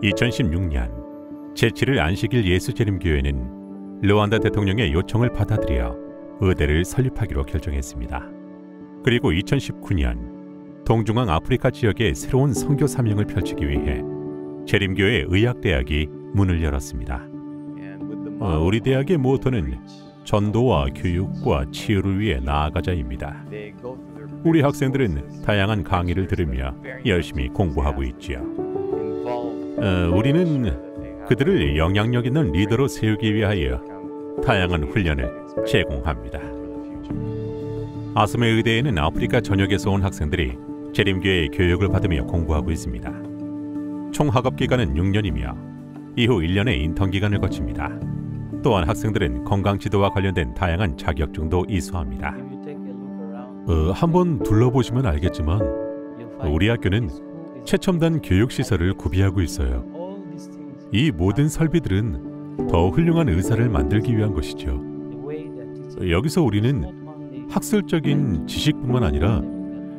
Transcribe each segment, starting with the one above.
2016년 제7일 안식일 예수재림교회는 르완다 대통령의 요청을 받아들여 의대를 설립하기로 결정했습니다. 그리고 2019년 동중앙 아프리카 지역에 새로운 선교 사명을 펼치기 위해 재림교회 의학대학이 문을 열었습니다. 우리 대학의 모토는 전도와 교육과 치유를 위해 나아가자입니다. 우리 학생들은 다양한 강의를 들으며 열심히 공부하고 있지요. 우리는 그들을 영향력 있는 리더로 세우기 위하여 다양한 훈련을 제공합니다. 아스메 의대에는 아프리카 전역에서 온 학생들이 재림교회의 교육을 받으며 공부하고 있습니다. 총 학업 기간은 6년이며 이후 1년의 인턴 기간을 거칩니다. 또한 학생들은 건강 지도와 관련된 다양한 자격증도 이수합니다. 한번 둘러보시면 알겠지만 우리 학교는 최첨단 교육시설을 구비하고 있어요. 이 모든 설비들은 더 훌륭한 의사를 만들기 위한 것이죠. 여기서 우리는 학술적인 지식뿐만 아니라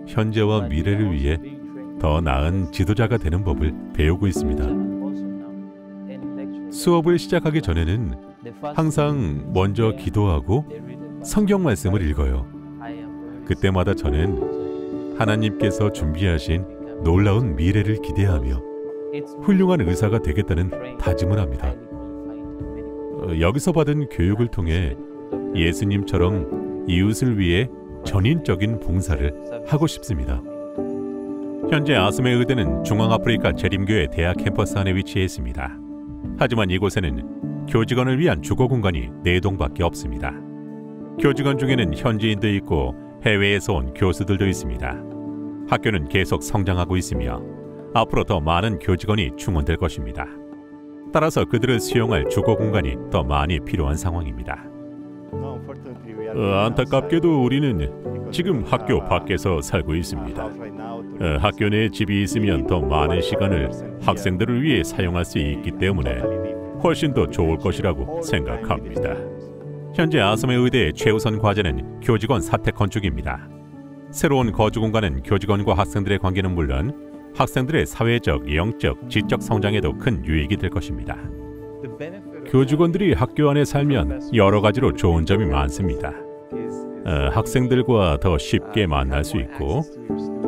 현재와 미래를 위해 더 나은 지도자가 되는 법을 배우고 있습니다. 수업을 시작하기 전에는 항상 먼저 기도하고 성경 말씀을 읽어요. 그때마다 저는 하나님께서 준비하신 놀라운 미래를 기대하며 훌륭한 의사가 되겠다는 다짐을 합니다. 여기서 받은 교육을 통해 예수님처럼 이웃을 위해 전인적인 봉사를 하고 싶습니다. 현재 아스메 의대는 중앙아프리카 재림교회 대학 캠퍼스 안에 위치해 있습니다. 하지만 이곳에는 교직원을 위한 주거 공간이 4동밖에 없습니다. 교직원 중에는 현지인도 있고 해외에서 온 교수들도 있습니다. 학교는 계속 성장하고 있으며 앞으로 더 많은 교직원이 충원될 것입니다. 따라서 그들을 수용할 주거 공간이 더 많이 필요한 상황입니다. 안타깝게도 우리는 지금 학교 밖에서 살고 있습니다. 학교 내에 집이 있으면 더 많은 시간을 학생들을 위해 사용할 수 있기 때문에 훨씬 더 좋을 것이라고 생각합니다. 현재 아스메 의대의 최우선 과제는 교직원 사택 건축입니다. 새로운 거주 공간은 교직원과 학생들의 관계는 물론 학생들의 사회적, 영적, 지적 성장에도 큰 유익이 될 것입니다. 교직원들이 학교 안에 살면 여러 가지로 좋은 점이 많습니다. 학생들과 더 쉽게 만날 수 있고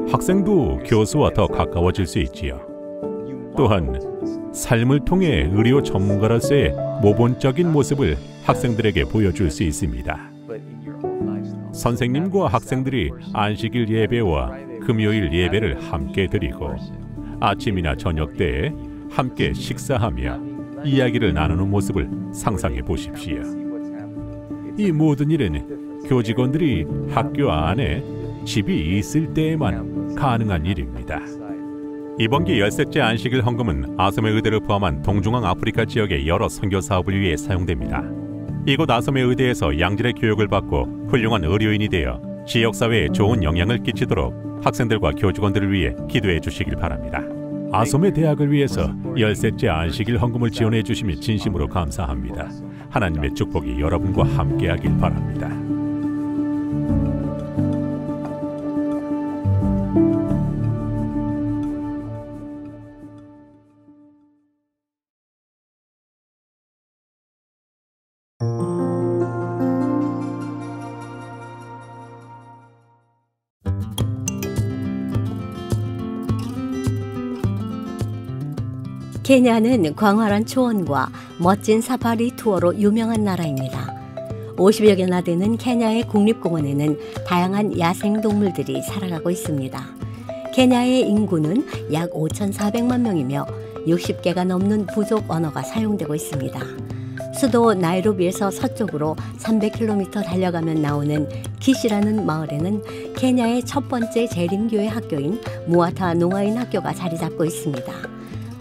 학생도 교수와 더 가까워질 수 있지요. 또한 삶을 통해 의료 전문가로서의 모본적인 모습을 학생들에게 보여줄 수 있습니다. 선생님과 학생들이 안식일 예배와 금요일 예배를 함께 드리고 아침이나 저녁 때에 함께 식사하며 이야기를 나누는 모습을 상상해 보십시오. 이 모든 일은 교직원들이 학교 안에 집이 있을 때에만 가능한 일입니다. 이번기 10셋째 안식일 헌금은 아스메 의대를 포함한 동중앙 아프리카 지역의 여러 선교 사업을 위해 사용됩니다. 이곳 아스메 의대에서 양질의 교육을 받고 훌륭한 의료인이 되어 지역사회에 좋은 영향을 끼치도록 학생들과 교직원들을 위해 기도해 주시길 바랍니다. 아스메 대학을 위해서 10셋째 안식일 헌금을 지원해 주시면 진심으로 감사합니다. 하나님의 축복이 여러분과 함께하길 바랍니다. 케냐는 광활한 초원과 멋진 사파리 투어로 유명한 나라입니다. 50여 개나 되는 케냐의 국립공원에는 다양한 야생동물들이 살아가고 있습니다. 케냐의 인구는 약 5,400만 명이며 60개가 넘는 부족 언어가 사용되고 있습니다. 수도 나이로비에서 서쪽으로 300km 달려가면 나오는 키시라는 마을에는 케냐의 첫 번째 재림교회 학교인 무아타 농아인 학교가 자리 잡고 있습니다.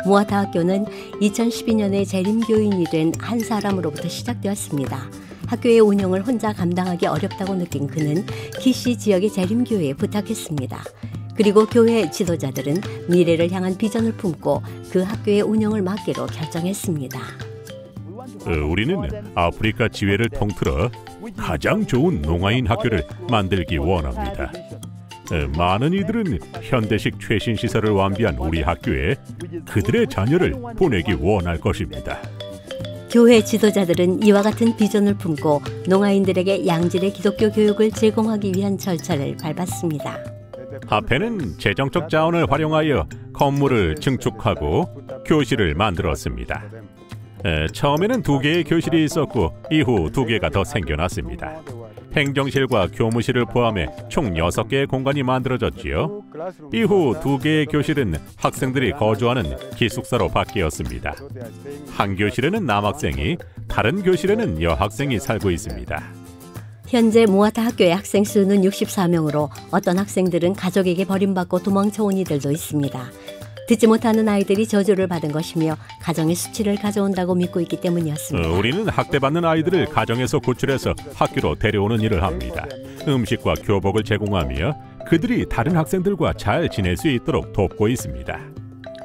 무아타 학교는 2012년에 재림교인이 된 한 사람으로부터 시작되었습니다. 학교의 운영을 혼자 감당하기 어렵다고 느낀 그는 키시 지역의 재림교회에 부탁했습니다. 그리고 교회 지도자들은 미래를 향한 비전을 품고 그 학교의 운영을 맡기로 결정했습니다. 우리는 아프리카 지회를 통틀어 가장 좋은 농아인 학교를 만들기 원합니다. 많은 이들은 현대식 최신 시설을 완비한 우리 학교에 그들의 자녀를 보내기 원할 것입니다. 교회 지도자들은 이와 같은 비전을 품고 농아인들에게 양질의 기독교 교육을 제공하기 위한 절차를 밟았습니다. 앞에는 재정적 자원을 활용하여 건물을 증축하고 교실을 만들었습니다. 처음에는 2개의 교실이 있었고 이후 2개가 더 생겨났습니다. 행정실과 교무실을 포함해 총 6개의 공간이 만들어졌지요. 이후 2개의 교실은 학생들이 거주하는 기숙사로 바뀌었습니다. 한 교실에는 남학생이, 다른 교실에는 여학생이 살고 있습니다. 현재 모아타 학교의 학생 수는 64명으로 어떤 학생들은 가족에게 버림받고 도망쳐온 이들도 있습니다. 듣지 못하는 아이들이 저주를 받은 것이며 가정의 수치를 가져온다고 믿고 있기 때문이었습니다. 우리는 학대받는 아이들을 가정에서 구출해서 학교로 데려오는 일을 합니다. 음식과 교복을 제공하며 그들이 다른 학생들과 잘 지낼 수 있도록 돕고 있습니다.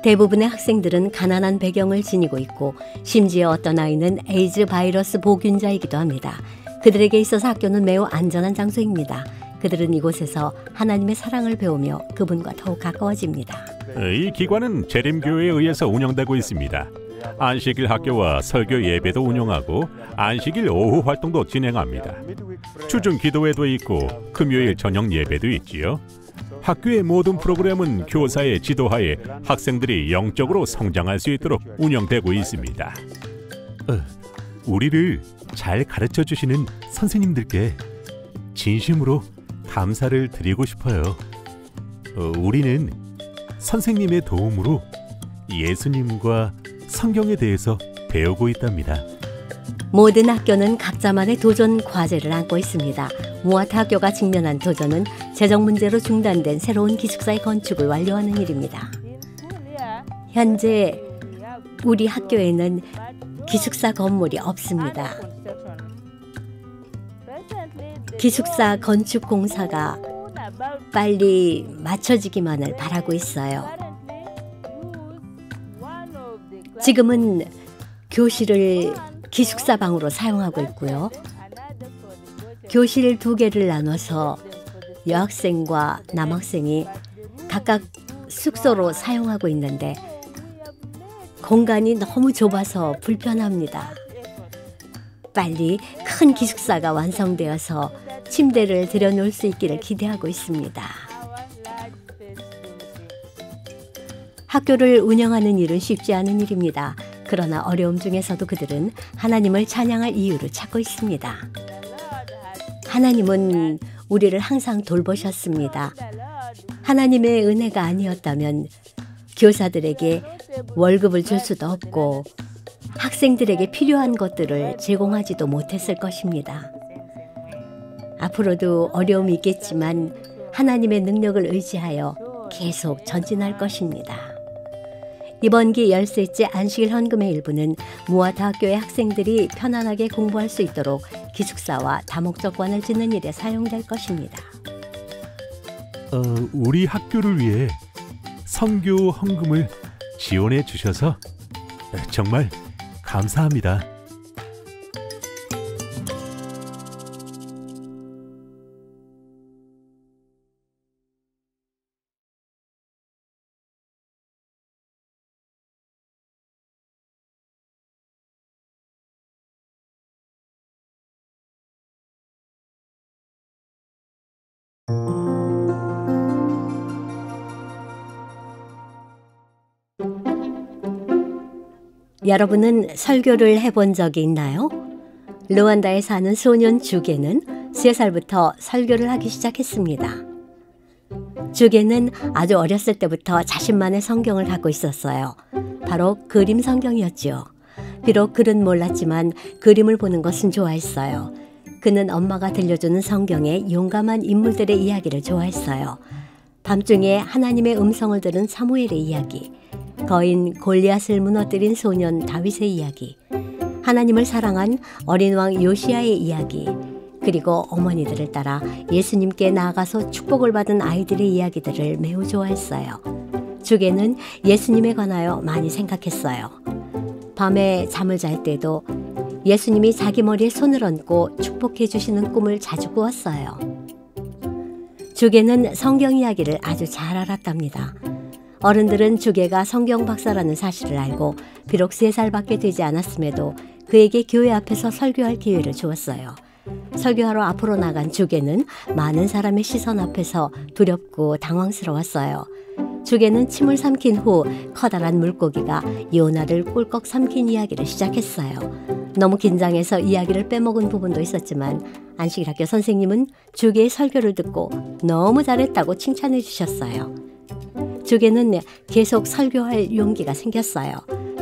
대부분의 학생들은 가난한 배경을 지니고 있고 심지어 어떤 아이는 에이즈 바이러스 보균자이기도 합니다. 그들에게 있어서 학교는 매우 안전한 장소입니다. 그들은 이곳에서 하나님의 사랑을 배우며 그분과 더욱 가까워집니다. 이 기관은 재림교회에 의해서 운영되고 있습니다. 안식일 학교와 설교 예배도 운영하고 안식일 오후 활동도 진행합니다. 주중 기도회도 있고 금요일 저녁 예배도 있지요. 학교의 모든 프로그램은 교사의 지도하에 학생들이 영적으로 성장할 수 있도록 운영되고 있습니다. 우리를 잘 가르쳐 주시는 선생님들께 진심으로 감사를 드리고 싶어요. 우리는 선생님의 도움으로 예수님과 성경에 대해서 배우고 있답니다. 모든 학교는 각자만의 도전 과제를 안고 있습니다. 모아타 학교가 직면한 도전은 재정 문제로 중단된 새로운 기숙사의 건축을 완료하는 일입니다. 현재 우리 학교에는 기숙사 건물이 없습니다. 기숙사 건축 공사가 빨리 마쳐지기만을 바라고 있어요. 지금은 교실을 기숙사 방으로 사용하고 있고요. 교실 2개를 나눠서 여학생과 남학생이 각각 숙소로 사용하고 있는데 공간이 너무 좁아서 불편합니다. 빨리 큰 기숙사가 완성되어서 침대를 들여놓을 수 있기를 기대하고 있습니다. 학교를 운영하는 일은 쉽지 않은 일입니다. 그러나 어려움 중에서도 그들은 하나님을 찬양할 이유를 찾고 있습니다. 하나님은 우리를 항상 돌보셨습니다. 하나님의 은혜가 아니었다면 교사들에게 월급을 줄 수도 없고 학생들에게 필요한 것들을 제공하지도 못했을 것입니다. 앞으로도 어려움이 있겠지만 하나님의 능력을 의지하여 계속 전진할 것입니다. 이번 기 13째 안식일 헌금의 일부는 모아타 학교의 학생들이 편안하게 공부할 수 있도록 기숙사와 다목적관을 짓는 일에 사용될 것입니다. 우리 학교를 위해 선교 헌금을 지원해 주셔서 정말 감사합니다. 여러분은 설교를 해본 적이 있나요? 르완다에 사는 소년 주게는 3살부터 설교를 하기 시작했습니다. 주게는 아주 어렸을 때부터 자신만의 성경을 갖고 있었어요. 바로 그림 성경이었죠. 비록 글은 몰랐지만 그림을 보는 것은 좋아했어요. 그는 엄마가 들려주는 성경의 용감한 인물들의 이야기를 좋아했어요. 밤중에 하나님의 음성을 들은 사무엘의 이야기, 거인 골리앗을 무너뜨린 소년 다윗의 이야기, 하나님을 사랑한 어린 왕 요시야의 이야기, 그리고 어머니들을 따라 예수님께 나아가서 축복을 받은 아이들의 이야기들을 매우 좋아했어요. 주게는 예수님에 관하여 많이 생각했어요. 밤에 잠을 잘 때도 예수님이 자기 머리에 손을 얹고 축복해 주시는 꿈을 자주 꾸었어요. 주게는 성경 이야기를 아주 잘 알았답니다. 어른들은 주계가 성경 박사라는 사실을 알고 비록 3살밖에 되지 않았음에도 그에게 교회 앞에서 설교할 기회를 주었어요. 설교하러 앞으로 나간 주계는 많은 사람의 시선 앞에서 두렵고 당황스러웠어요. 주계는 침을 삼킨 후 커다란 물고기가 요나를 꿀꺽 삼킨 이야기를 시작했어요. 너무 긴장해서 이야기를 빼먹은 부분도 있었지만 안식일학교 선생님은 주계의 설교를 듣고 너무 잘했다고 칭찬해 주셨어요. 주계는 계속 설교할 용기가 생겼어요.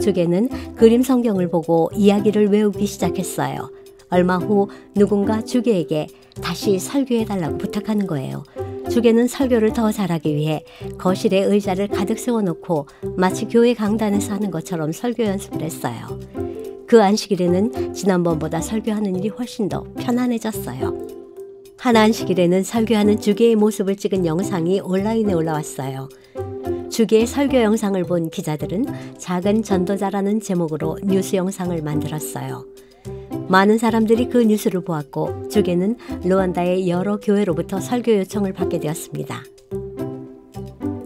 주계는 그림 성경을 보고 이야기를 외우기 시작했어요. 얼마 후 누군가 주계에게 다시 설교해달라고 부탁하는 거예요. 주계는 설교를 더 잘하기 위해 거실에 의자를 가득 세워놓고 마치 교회 강단에서 하는 것처럼 설교 연습을 했어요. 그 안식일에는 지난번보다 설교하는 일이 훨씬 더 편안해졌어요. 한 안식일에는 설교하는 주계의 모습을 찍은 영상이 온라인에 올라왔어요. 주계의 설교 영상을 본 기자들은 작은 전도자라는 제목으로 뉴스 영상을 만들었어요. 많은 사람들이 그 뉴스를 보았고 주계는 루안다의 여러 교회로부터 설교 요청을 받게 되었습니다.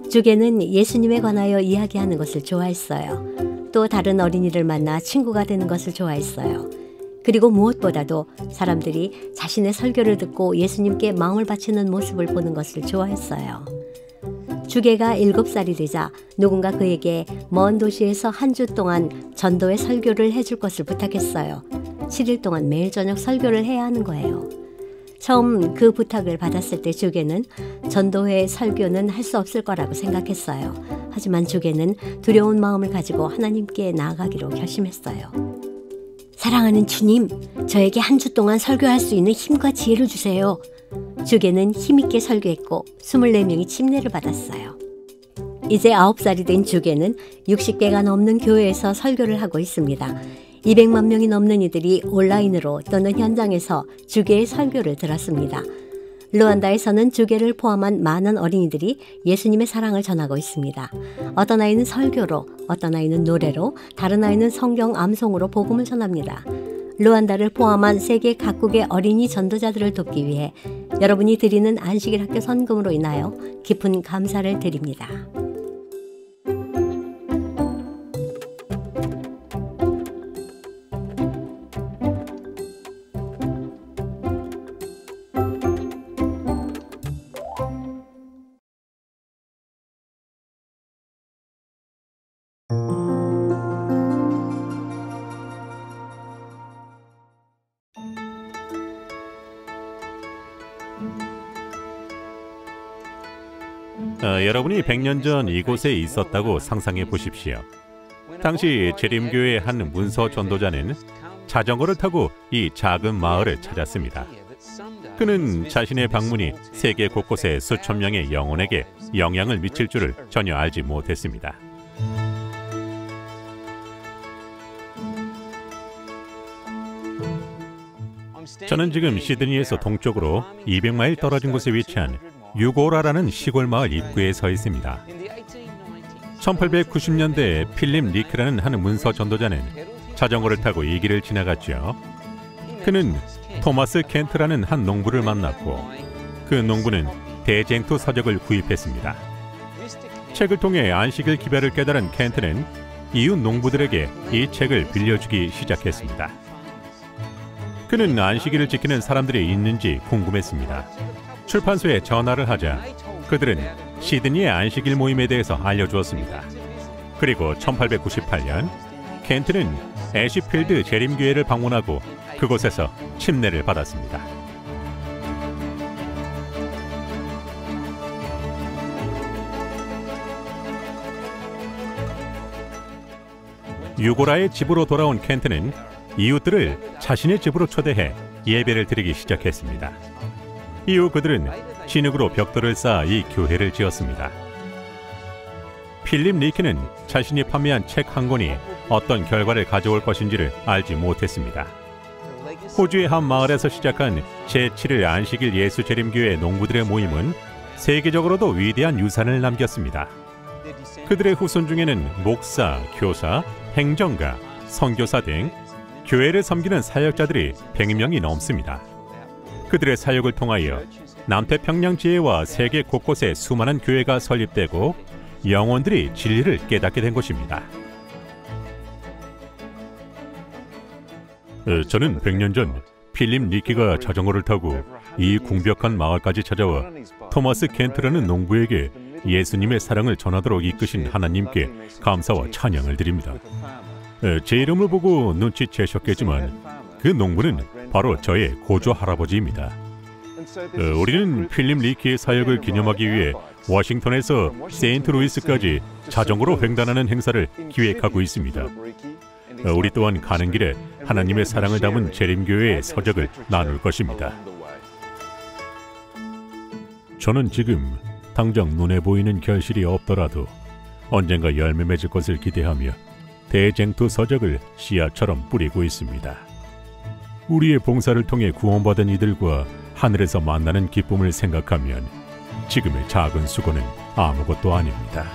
주계는 예수님에 관하여 이야기하는 것을 좋아했어요. 또 다른 어린이를 만나 친구가 되는 것을 좋아했어요. 그리고 무엇보다도 사람들이 자신의 설교를 듣고 예수님께 마음을 바치는 모습을 보는 것을 좋아했어요. 주계가 7살이 되자 누군가 그에게 먼 도시에서 한 주 동안 전도의 설교를 해줄 것을 부탁했어요. 7일 동안 매일 저녁 설교를 해야 하는 거예요. 처음 그 부탁을 받았을 때 주계는 전도회 설교는 할 수 없을 거라고 생각했어요. 하지만 주계는 두려운 마음을 가지고 하나님께 나아가기로 결심했어요. 사랑하는 주님, 저에게 한 주 동안 설교할 수 있는 힘과 지혜를 주세요. 주계는 힘있게 설교했고 24명이 침례를 받았어요. 이제 9살이 된 주계는 60개가 넘는 교회에서 설교를 하고 있습니다. 200만 명이 넘는 이들이 온라인으로 또는 현장에서 주계의 설교를 들었습니다. 루안다에서는 주계를 포함한 많은 어린이들이 예수님의 사랑을 전하고 있습니다. 어떤 아이는 설교로, 어떤 아이는 노래로, 다른 아이는 성경 암송으로 복음을 전합니다. 루안다를 포함한 세계 각국의 어린이 전도자들을 돕기 위해 여러분이 드리는 안식일 학교 선금으로 인하여 깊은 감사를 드립니다. 여러분이 100년 전 이곳에 있었다고 상상해 보십시오. 당시 재림교회의 한 문서 전도자는 자전거를 타고 이 작은 마을을 찾았습니다. 그는 자신의 방문이 세계 곳곳의 수천 명의 영혼에게 영향을 미칠 줄을 전혀 알지 못했습니다. 저는 지금 시드니에서 동쪽으로 200마일 떨어진 곳에 위치한 유고라라는 시골 마을 입구에 서 있습니다. 1890년대에 필립 리크라는 한 문서 전도자는 자전거를 타고 이 길을 지나갔죠. 그는 토마스 켄트라는 한 농부를 만났고 그 농부는 대쟁투 서적을 구입했습니다. 책을 통해 안식일 기별을 깨달은 켄트는 이웃 농부들에게 이 책을 빌려주기 시작했습니다. 그는 안식일을 지키는 사람들이 있는지 궁금했습니다. 출판소에 전화를 하자 그들은 시드니의 안식일 모임에 대해서 알려주었습니다. 그리고 1898년 켄트는 애쉬필드 재림교회를 방문하고 그곳에서 침례를 받았습니다. 유고라의 집으로 돌아온 켄트는 이웃들을 자신의 집으로 초대해 예배를 드리기 시작했습니다. 이후 그들은 진흙으로 벽돌을 쌓아 이 교회를 지었습니다. 필립 리키는 자신이 판매한 책 한 권이 어떤 결과를 가져올 것인지를 알지 못했습니다. 호주의 한 마을에서 시작한 제7일 안식일 예수 재림교회 농부들의 모임은 세계적으로도 위대한 유산을 남겼습니다. 그들의 후손 중에는 목사, 교사, 행정가, 선교사 등 교회를 섬기는 사역자들이 100명이 넘습니다. 그들의 사역을 통하여 남태평양 지혜와 세계 곳곳에 수많은 교회가 설립되고 영혼들이 진리를 깨닫게 된 것입니다. 저는 100년 전 필립 리키가 자전거를 타고 이 궁벽한 마을까지 찾아와 토마스 켄트라는 농부에게 예수님의 사랑을 전하도록 이끄신 하나님께 감사와 찬양을 드립니다. 제 이름을 보고 눈치채셨겠지만 그 농부는 바로 저의 고조 할아버지입니다. 우리는 필립 리키의 사역을 기념하기 위해 워싱턴에서 세인트루이스까지 자전거로 횡단하는 행사를 기획하고 있습니다. 우리 또한 가는 길에 하나님의 사랑을 담은 재림교회의 서적을 나눌 것입니다. 저는 지금 당장 눈에 보이는 결실이 없더라도 언젠가 열매 맺을 것을 기대하며 대쟁투 서적을 씨앗처럼 뿌리고 있습니다. 우리의 봉사를 통해 구원받은 이들과 하늘에서 만나는 기쁨을 생각하면 지금의 작은 수고는 아무것도 아닙니다.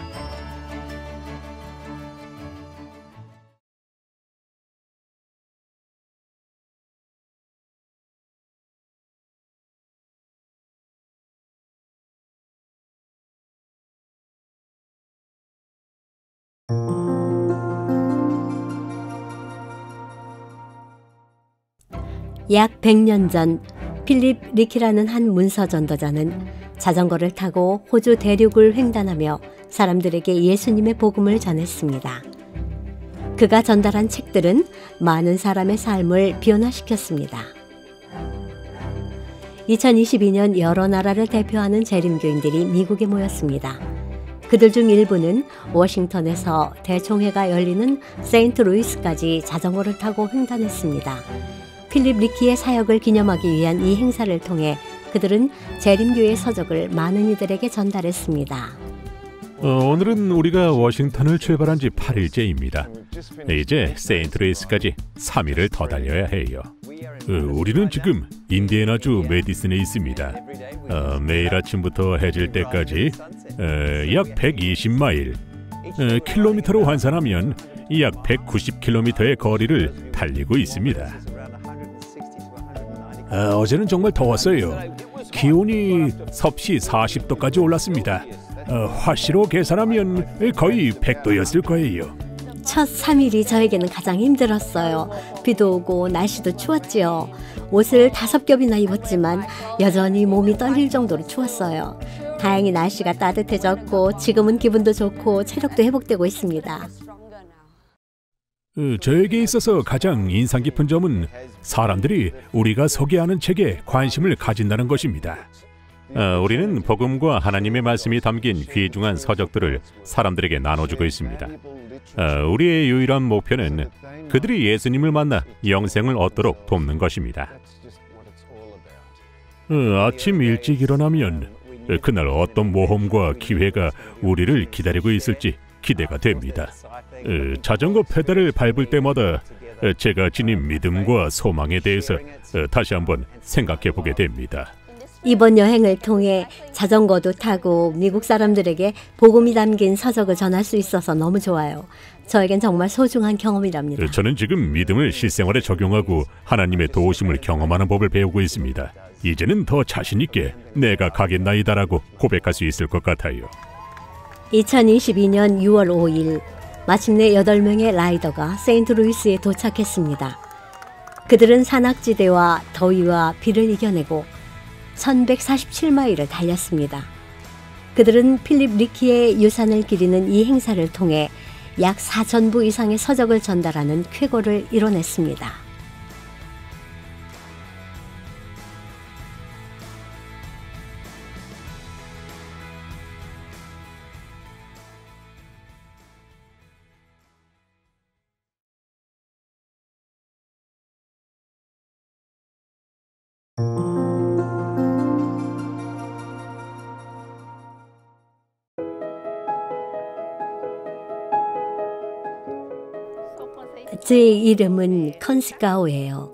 약 100년 전 필립 리키라는 한 문서 전도자는 자전거를 타고 호주 대륙을 횡단하며 사람들에게 예수님의 복음을 전했습니다. 그가 전달한 책들은 많은 사람의 삶을 변화시켰습니다. 2022년 여러 나라를 대표하는 재림교인들이 미국에 모였습니다. 그들 중 일부는 워싱턴에서 대총회가 열리는 세인트루이스까지 자전거를 타고 횡단했습니다. 필립 리키의 사역을 기념하기 위한 이 행사를 통해 그들은 재림교의 서적을 많은 이들에게 전달했습니다. 오늘은 우리가 워싱턴을 출발한 지 8일째입니다. 이제 세인트루이스까지 3일을 더 달려야 해요. 우리는 지금 인디애나주 메디슨에 있습니다. 매일 아침부터 해질 때까지 약 120마일, 킬로미터로 환산하면 약 190km의 거리를 달리고 있습니다. 어제는 정말 더웠어요. 기온이 섭씨 40도까지 올랐습니다. 화씨로 계산하면 거의 100도였을 거예요. 첫 3일이 저에게는 가장 힘들었어요. 비도 오고 날씨도 추웠지요. 옷을 5겹이나 입었지만 여전히 몸이 떨릴 정도로 추웠어요. 다행히 날씨가 따뜻해졌고 지금은 기분도 좋고 체력도 회복되고 있습니다. 저에게 있어서 가장 인상 깊은 점은 사람들이 우리가 소개하는 책에 관심을 가진다는 것입니다. 우리는 복음과 하나님의 말씀이 담긴 귀중한 서적들을 사람들에게 나눠주고 있습니다. 우리의 유일한 목표는 그들이 예수님을 만나 영생을 얻도록 돕는 것입니다. 아침 일찍 일어나면 그날 어떤 모험과 기회가 우리를 기다리고 있을지 기대가 됩니다. 자전거 페달을 밟을 때마다 제가 지닌 믿음과 소망에 대해서 다시 한번 생각해 보게 됩니다. 이번 여행을 통해 자전거도 타고 미국 사람들에게 복음이 담긴 서적을 전할 수 있어서 너무 좋아요. 저에겐 정말 소중한 경험이랍니다. 저는 지금 믿음을 실생활에 적용하고 하나님의 도우심을 경험하는 법을 배우고 있습니다. 이제는 더 자신 있게 내가 가겠나이다라고 고백할 수 있을 것 같아요. 2022년 6월 5일 마침내 8명의 라이더가 세인트루이스에 도착했습니다. 그들은 산악지대와 더위와 비를 이겨내고 1147마일을 달렸습니다. 그들은 필립 리키의 유산을 기리는 이 행사를 통해 약 4,000부 이상의 서적을 전달하는 쾌거를 이뤄냈습니다. 제 이름은 컨스카오예요.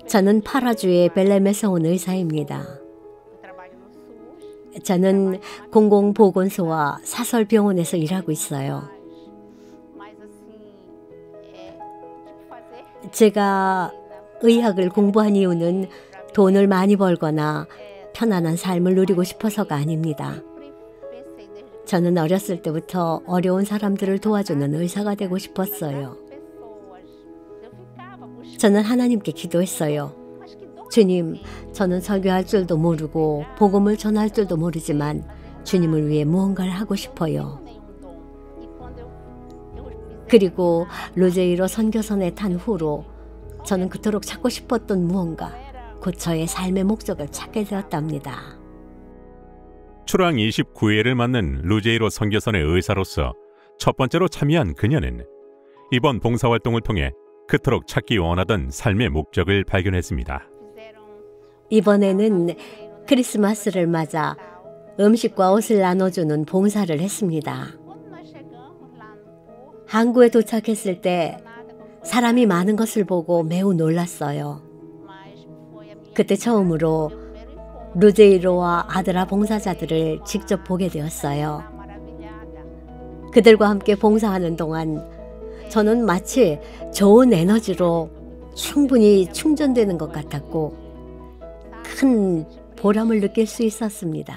저는 파라주의 벨렘에서 온 의사입니다. 저는 공공보건소와 사설병원에서 일하고 있어요. 제가 의학을 공부한 이유는 돈을 많이 벌거나 편안한 삶을 누리고 싶어서가 아닙니다. 저는 어렸을 때부터 어려운 사람들을 도와주는 의사가 되고 싶었어요. 저는 하나님께 기도했어요. 주님, 저는 설교할 줄도 모르고 복음을 전할 줄도 모르지만 주님을 위해 무언가를 하고 싶어요. 그리고 루제이로 선교선에 탄 후로 저는 그토록 찾고 싶었던 무언가, 곧 저의 삶의 목적을 찾게 되었답니다. 출항 29회를 맞는 루제이로 선교선의 의사로서 첫 번째로 참여한 그녀는 이번 봉사활동을 통해 그토록 찾기 원하던 삶의 목적을 발견했습니다. 이번에는 크리스마스를 맞아 음식과 옷을 나눠주는 봉사를 했습니다. 항구에 도착했을 때 사람이 많은 것을 보고 매우 놀랐어요. 그때 처음으로 루제이로와 아드라 봉사자들을 직접 보게 되었어요. 그들과 함께 봉사하는 동안 저는 마치 좋은 에너지로 충분히 충전되는 것 같았고 큰 보람을 느낄 수 있었습니다.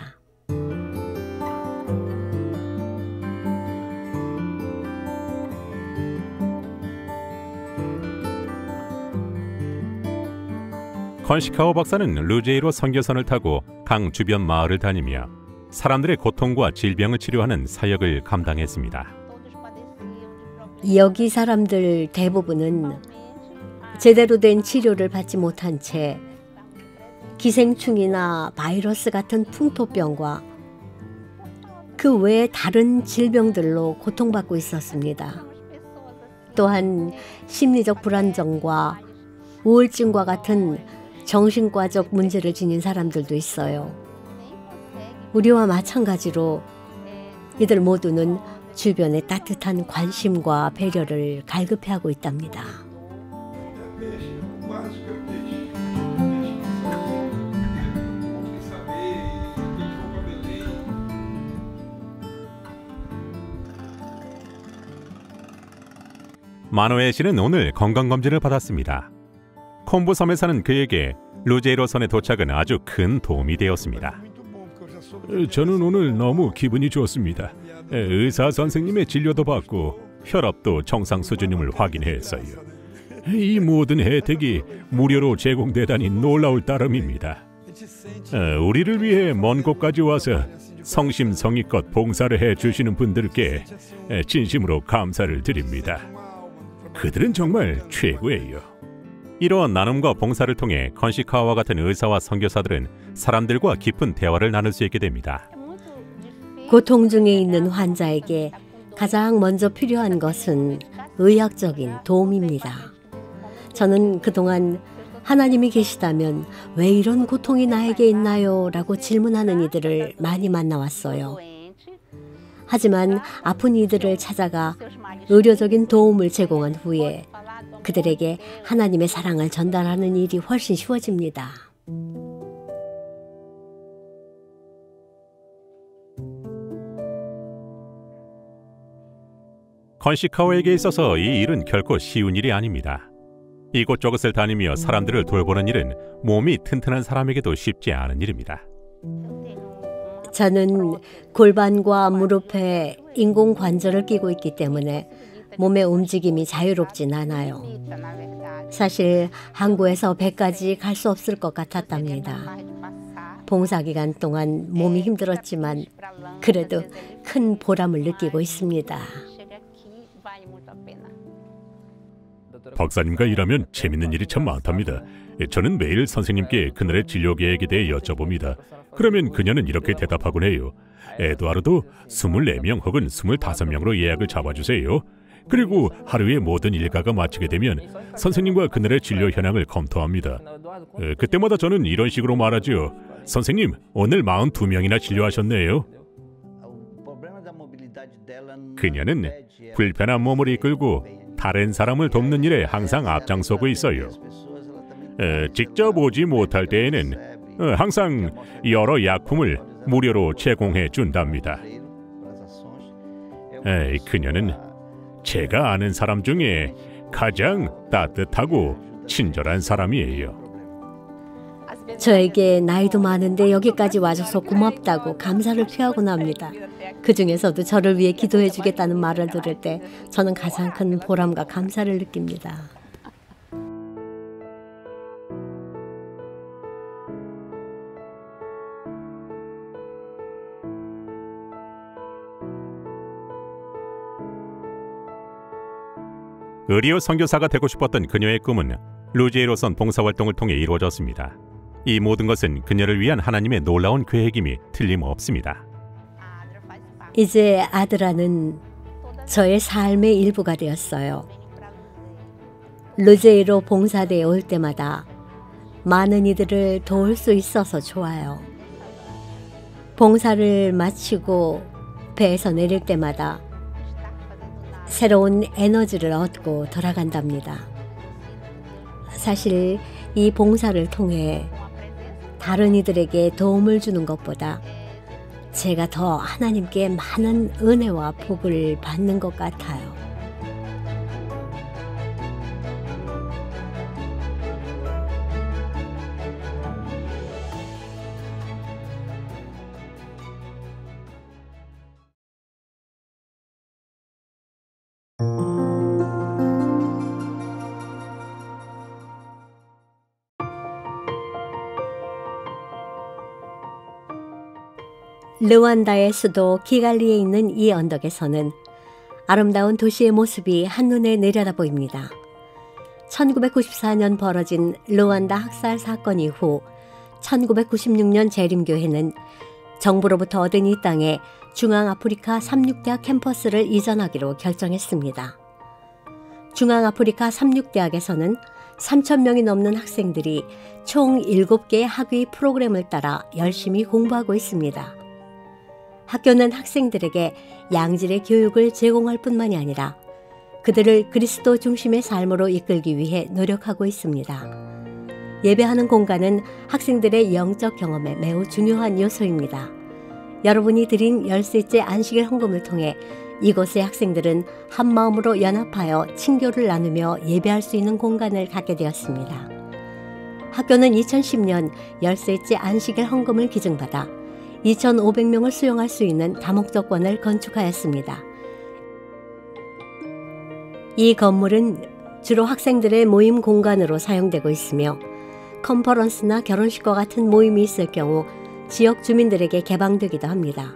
컨시카오 박사는 루제이로 선교선을 타고 강 주변 마을을 다니며 사람들의 고통과 질병을 치료하는 사역을 감당했습니다. 여기 사람들 대부분은 제대로 된 치료를 받지 못한 채 기생충이나 바이러스 같은 풍토병과 그 외의 다른 질병들로 고통받고 있었습니다. 또한 심리적 불안정과 우울증과 같은 정신과적 문제를 지닌 사람들도 있어요. 우리와 마찬가지로 이들 모두는 주변의 따뜻한 관심과 배려를 갈급해하고 있답니다. 마노에 씨는 오늘 건강검진을 받았습니다. 콤보섬에 사는 그에게 루제이로 선의 도착은 아주 큰 도움이 되었습니다. 저는 오늘 너무 기분이 좋습니다. 의사 선생님의 진료도 받고 혈압도 정상 수준임을 확인했어요. 이 모든 혜택이 무료로 제공되다니 놀라울 따름입니다. 우리를 위해 먼 곳까지 와서 성심성의껏 봉사를 해주시는 분들께 진심으로 감사를 드립니다. 그들은 정말 최고예요. 이러한 나눔과 봉사를 통해 컨시카와와 같은 의사와 선교사들은 사람들과 깊은 대화를 나눌 수 있게 됩니다. 고통 중에 있는 환자에게 가장 먼저 필요한 것은 의학적인 도움입니다. 저는 그동안 하나님이 계시다면 왜 이런 고통이 나에게 있나요? 라고 질문하는 이들을 많이 만나왔어요. 하지만 아픈 이들을 찾아가 의료적인 도움을 제공한 후에 그들에게 하나님의 사랑을 전달하는 일이 훨씬 쉬워집니다. 컨시카와에게 있어서 이 일은 결코 쉬운 일이 아닙니다. 이곳저곳을 다니며 사람들을 돌보는 일은 몸이 튼튼한 사람에게도 쉽지 않은 일입니다. 저는 골반과 무릎에 인공관절을 끼고 있기 때문에 몸의 움직임이 자유롭진 않아요. 사실 항구에서 배까지 갈 수 없을 것 같았답니다. 봉사기간 동안 몸이 힘들었지만 그래도 큰 보람을 느끼고 있습니다. 박사님과 일하면 재밌는 일이 참 많답니다. 저는 매일 선생님께 그날의 진료 계획에 대해 여쭤봅니다. 그러면 그녀는 이렇게 대답하곤 해요. 에드와르도 24명 혹은 25명으로 예약을 잡아주세요. 그리고 하루의 모든 일과가 마치게 되면 선생님과 그날의 진료 현황을 검토합니다. 그때마다 저는 이런 식으로 말하죠. 선생님, 오늘 42명이나 진료하셨네요. 그녀는 불편한 몸을 이끌고 다른 사람을 돕는 일에 항상 앞장서고 있어요. 직접 오지 못할 때에는 항상 여러 약품을 무료로 제공해 준답니다. 그녀는 제가 아는 사람 중에 가장 따뜻하고 친절한 사람이에요. 저에게 나이도 많은데 여기까지 와줘서 고맙다고 감사를 표하곤 합니다. 그 중에서도 저를 위해 기도해 주겠다는 말을 들을 때 저는 가장 큰 보람과 감사를 느낍니다. 의리오 선교사가 되고 싶었던 그녀의 꿈은 루지에로선 봉사활동을 통해 이루어졌습니다. 이 모든 것은 그녀를 위한 하나님의 놀라운 계획임이 틀림없습니다. 이제 아드라는 저의 삶의 일부가 되었어요. 루제이로 봉사대에 올 때마다 많은 이들을 도울 수 있어서 좋아요. 봉사를 마치고 배에서 내릴 때마다 새로운 에너지를 얻고 돌아간답니다. 사실 이 봉사를 통해 다른 이들에게 도움을 주는 것보다 제가 더 하나님께 많은 은혜와 복을 받는 것 같아요. 르완다의 수도 키갈리에 있는 이 언덕에서는 아름다운 도시의 모습이 한눈에 내려다 보입니다. 1994년 벌어진 르완다 학살 사건 이후 1996년 재림교회는 정부로부터 얻은 이 땅에 중앙아프리카 삼육대학 캠퍼스를 이전하기로 결정했습니다. 중앙아프리카 삼육대학에서는 3,000명이 넘는 학생들이 총 7개의 학위 프로그램을 따라 열심히 공부하고 있습니다. 학교는 학생들에게 양질의 교육을 제공할 뿐만이 아니라 그들을 그리스도 중심의 삶으로 이끌기 위해 노력하고 있습니다. 예배하는 공간은 학생들의 영적 경험에 매우 중요한 요소입니다. 여러분이 드린 열셋째 안식일 헌금을 통해 이곳의 학생들은 한마음으로 연합하여 친교를 나누며 예배할 수 있는 공간을 갖게 되었습니다. 학교는 2010년 열셋째 안식일 헌금을 기증받아 2,500명을 수용할 수 있는 다목적관을 건축하였습니다. 이 건물은 주로 학생들의 모임 공간으로 사용되고 있으며 컨퍼런스나 결혼식과 같은 모임이 있을 경우 지역 주민들에게 개방되기도 합니다.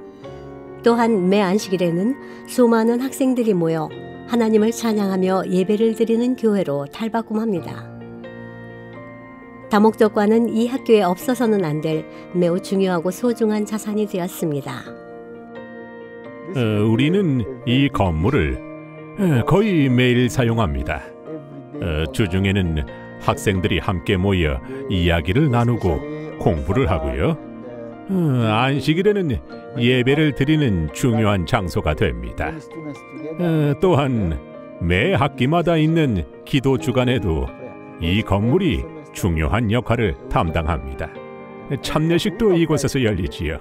또한 매 안식일에는 수많은 학생들이 모여 하나님을 찬양하며 예배를 드리는 교회로 탈바꿈합니다. 다목적관은 이 학교에 없어서는 안 될 매우 중요하고 소중한 자산이 되었습니다. 우리는 이 건물을 거의 매일 사용합니다. 주중에는 학생들이 함께 모여 이야기를 나누고 공부를 하고요. 안식일에는 예배를 드리는 중요한 장소가 됩니다. 또한 매 학기마다 있는 기도 주간에도 이 건물이 중요한 역할을 담당합니다. 참례식도 이곳에서 열리지요.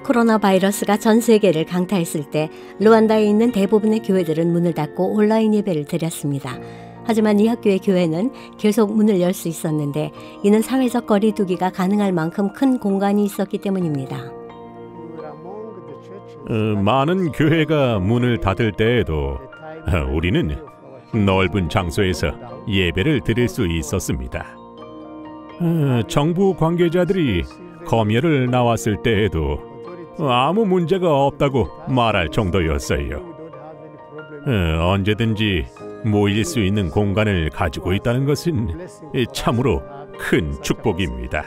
코로나 바이러스가 전 세계를 강타했을 때 르완다에 있는 대부분의 교회들은 문을 닫고 온라인 예배를 드렸습니다. 하지만 이 학교의 교회는 계속 문을 열 수 있었는데 이는 사회적 거리 두기가 가능할 만큼 큰 공간이 있었기 때문입니다. 많은 교회가 문을 닫을 때에도 우리는 넓은 장소에서 예배를 드릴 수 있었습니다. 정부 관계자들이 검열을 나왔을 때에도 아무 문제가 없다고 말할 정도였어요. 언제든지 모일 수 있는 공간을 가지고 있다는 것은 참으로 큰 축복입니다.